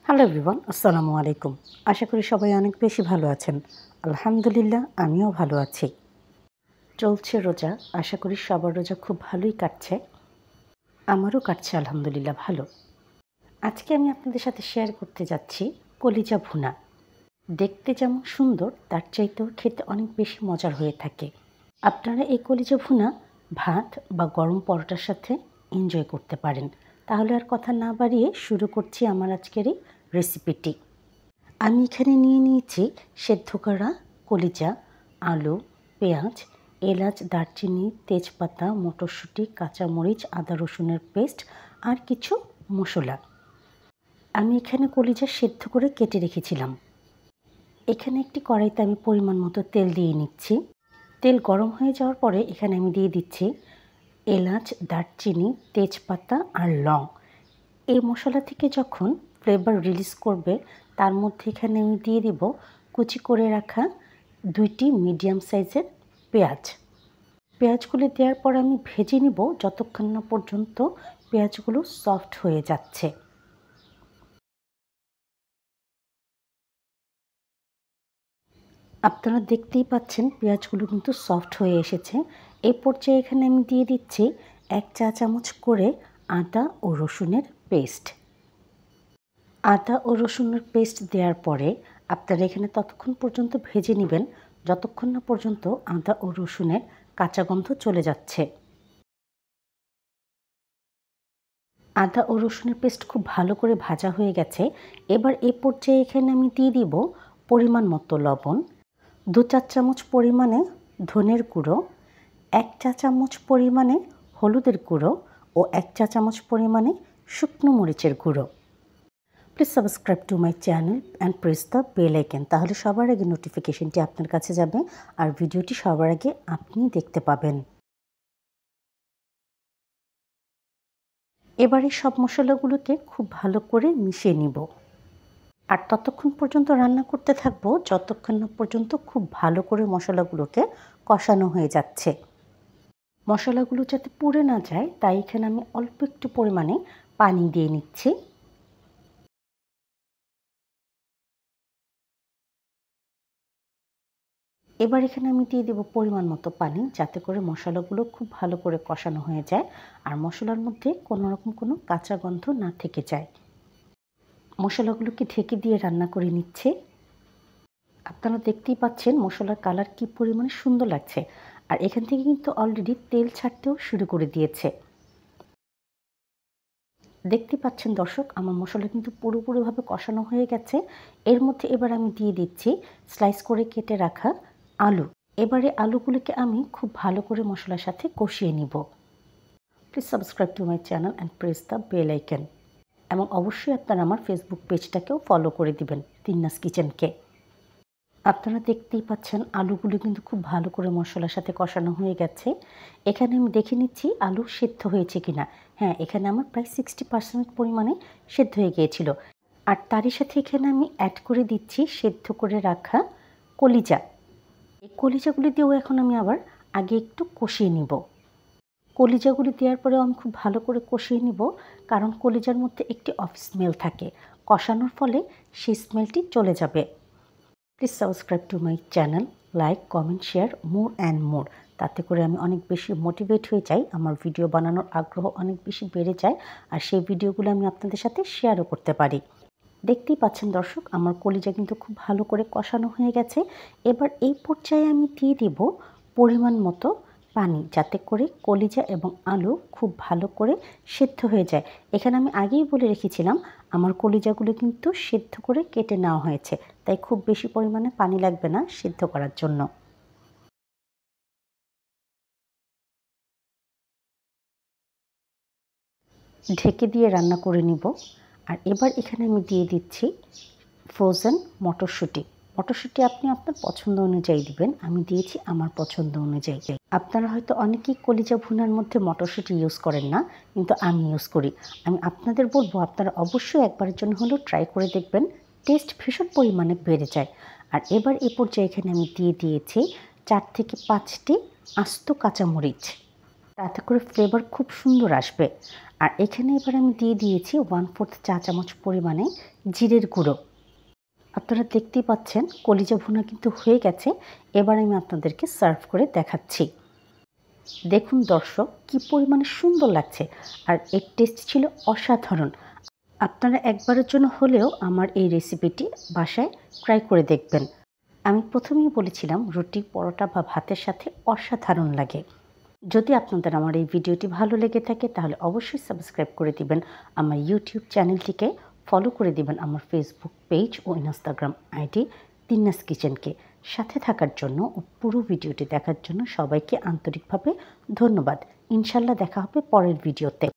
Hello everyone, আসসালামু আলাইকুম। আশা করি সবাই অনেক বেশি ভালো আছেন। আলহামদুলিল্লাহ, আমিও ভালো আছি। চলছে রোজা, আশা করি সবার রোজা খুব ভালোই কাটছে। আমারও কাটছে আলহামদুলিল্লাহ ভালো। আজকে আমি আপনাদের সাথে শেয়ার করতে যাচ্ছি কলিজা ভুনা। দেখতে যেমন সুন্দর, তার চাইতেও খেতে অনেক বেশি মজার হয়ে থাকে। আপনারা এই কলিজা ভুনা ভাত বা গরম পরোটার সাথে এনজয় করতে পারেন। তাহলে আর কথা না বাড়িয়ে শুরু করছি আমার আজকের এই রেসিপিটি। আমি এখানে নিয়ে নিয়েছি সেদ্ধ করা কলিজা, আলু, পেঁয়াজ, এলাচ, দারচিনি, তেজপাতা, মটরশুঁটি, কাঁচামরিচ, আদা রসুনের পেস্ট আর কিছু মশলা। আমি এখানে কলিজা সেদ্ধ করে কেটে রেখেছিলাম। এখানে একটি কড়াইতে আমি পরিমাণ মতো তেল দিয়ে নিচ্ছি। তেল গরম হয়ে যাওয়ার পরে এখানে আমি দিয়ে দিচ্ছি এলাচ, দারচিনি, তেজপাতা আর লং। এই মশলা থেকে যখন ফ্লেভার রিলিজ করবে, তার মধ্যে এখানে আমি দিয়ে দিব কুচি করে রাখা 2টি মিডিয়াম সাইজের পেঁয়াজ। পেঁয়াজগুলো দেওয়ার পর আমি ভেজে নিব যতক্ষণ না পর্যন্ত পেঁয়াজগুলো সফট হয়ে যাচ্ছে। আপনারা দেখতেই পাচ্ছেন পেঁয়াজগুলো কিন্তু সফট হয়ে এসেছে। এই পর্যায়ে এখানে আমি দিয়ে দিচ্ছি 1 চা চামচ করে আদা ও রসুনের পেস্ট। আদা ও রসুনের পেস্ট দেওয়ার পরে আপনারা এখানে ততক্ষণ পর্যন্ত ভেজে নেবেন যতক্ষণ না পর্যন্ত আদা ও রসুনের কাঁচা গন্ধ চলে যাচ্ছে। আদা ও রসুনের পেস্ট খুব ভালো করে ভাজা হয়ে গেছে। এবার এই পর্যায়ে এখানে আমি দিয়ে দিব পরিমাণ মতো লবণ, 2 চা চামচ পরিমাণে ধনের গুঁড়ো, 1 চা চামচ পরিমাণে হলুদের গুঁড়ো ও 1 চা চামচ পরিমাণে শুকনো মরিচের গুঁড়ো। Please subscribe to my channel and press the bell icon, তাহলে সবার আগে নোটিফিকেশনটি আপনার কাছে যাবে আর ভিডিওটি সবার আগে আপনি দেখতে পাবেন। এবারে সব মশলাগুলোকে খুব ভালো করে মিশিয়ে নিব আর ততক্ষণ পর্যন্ত রান্না করতে থাকবো যতক্ষণ না পর্যন্ত খুব ভালো করে মশলাগুলোকে কষানো হয়ে যাচ্ছে। মশলাগুলো যাতে পুড়ে না যায় তাই এখানে আমি অল্প একটু পরিমাণে পানি দিয়ে নিচ্ছি। এবার এখানে আমি দিয়ে দেব পরিমাণ মতো পানি, যাতে করে মশলাগুলো খুব ভালো করে কষানো হয়ে যায় আর মশলার মধ্যে কোনো রকম কোনো কাঁচা গন্ধ না থেকে যায়। মশলাগুলোকে ঢেকে দিয়ে রান্না করে নিচ্ছে। আপনারা দেখতেই পাচ্ছেন মশলার কালার কি পরিমাণে সুন্দর লাগছে আর এখান থেকে কিন্তু অলরেডি তেল ছাড়তেও শুরু করে দিয়েছে। দেখতে পাচ্ছেন দর্শক, আমার মশলা কিন্তু পুরোপুরিভাবে কষানো হয়ে গেছে। এর মধ্যে এবার আমি দিয়ে দিচ্ছি স্লাইস করে কেটে রাখা আলু। এবারে আলুগুলোকে আমি খুব ভালো করে মশলার সাথে কষিয়ে নিব। Please subscribe to my channel and press the bell icon, এবং অবশ্যই আপনারা আমার ফেসবুক পেজটাকেও ফলো করে দিবেন, তিন্নাস কিচেনকে। আপনারা দেখতেই পাচ্ছেন আলুগুলো কিন্তু খুব ভালো করে মশলার সাথে কষানো হয়ে গেছে। এখানে আমি দেখে নিচ্ছি আলু সেদ্ধ হয়েছে কিনা। হ্যাঁ, এখানে আমার প্রায় 60% পরিমাণে সেদ্ধ হয়ে গিয়েছিল। আর তারই সাথে এখানে আমি অ্যাড করে দিচ্ছি সেদ্ধ করে রাখা কলিজা। এই কলিজাগুলি দিয়েও এখন আমি আবার আগে একটু কষিয়ে নিব। কলিজাগুলি দেওয়ার পরেও আমি খুব ভালো করে কষিয়ে নিব, কারণ কলিজার মধ্যে একটি অফ স্মেল থাকে। কষানোর ফলে সেই স্মেলটি চলে যাবে। Please subscribe to my channel, like, comment, share more and more. তাতে করে আমি অনেক বেশি মোটিভেট হয়ে যাই, আমার ভিডিও বানানোর আগ্রহ অনেক বেশি বেড়ে যায় আর সেই ভিডিওগুলো আমি আপনাদের সাথে শেয়ারও করতে পারি। দেখতেই পাচ্ছেন দর্শক, আমার কলিজা কিন্তু খুব ভালো করে কষানো হয়ে গেছে। এবার এই পর্যায়ে আমি দিয়ে দিব পরিমাণ মতো পানি, যাতে করে কলিজা এবং আলু খুব ভালো করে সেদ্ধ হয়ে যায়। এখানে আমি আগেই বলে রেখেছিলাম আমার কলিজাগুলো কিন্তু সেদ্ধ করে কেটে নেওয়া হয়েছে, তাই খুব বেশি পরিমাণে পানি লাগবে না সেদ্ধ করার জন্য। ঢেকে দিয়ে রান্না করে নিব। আর এবার এখানে আমি দিয়ে দিচ্ছি ফ্রোজেন মটরশুঁটি। মটরশুঁটি আপনি আপনার পছন্দ অনুযায়ী দিবেন, আমি দিয়েছি আমার পছন্দ অনুযায়ী। আপনারা হয়তো অনেকেই কলিজা ভুনার মধ্যে মটরশুঁটি ইউজ করেন না, কিন্তু আমি ইউজ করি। আমি আপনাদের বলবো আপনারা অবশ্যই একবারের জন্য হলেও ট্রাই করে দেখবেন, টেস্ট ভীষণ পরিমাণে বেড়ে যায়। আর এবার এ পর্যায়ে এখানে আমি দিয়ে দিয়েছি 4 থেকে 5টি আস্ত কাঁচামরিচ, তাতে করে ফ্লেভার খুব সুন্দর আসবে। আর এখানে এবার আমি দিয়ে দিয়েছি 1/4 চা চামচ পরিমাণে জিরের গুঁড়ো। আপনারা দেখতেই পাচ্ছেন কলিজা ভুনা কিন্তু হয়ে গেছে। এবার আমি আপনাদেরকে সার্ভ করে দেখাচ্ছি। দেখুন দর্শক, কি পরিমাণে সুন্দর লাগছে, আর এর টেস্ট ছিল অসাধারণ। আপনারা একবারের জন্য হলেও আমার এই রেসিপিটি বাসায় ট্রাই করে দেখবেন। আমি প্রথমেই বলেছিলাম রুটি, পরোটা বা ভাতের সাথে অসাধারণ লাগে। যদি আপনাদের আমার এই ভিডিওটি ভালো লেগে থাকে তাহলে অবশ্যই সাবস্ক্রাইব করে দিবেন আমার ইউটিউব চ্যানেলটিকে, ফলো করে দিবেন আমার ফেসবুক পেজ ও ইনস্টাগ্রাম আইডি তিন্নাস কিচেনকে। সাথে থাকার জন্য ও পুরো ভিডিওটি দেখার জন্য সবাইকে আন্তরিকভাবে ধন্যবাদ। ইনশাল্লাহ দেখা হবে পরের ভিডিওতে।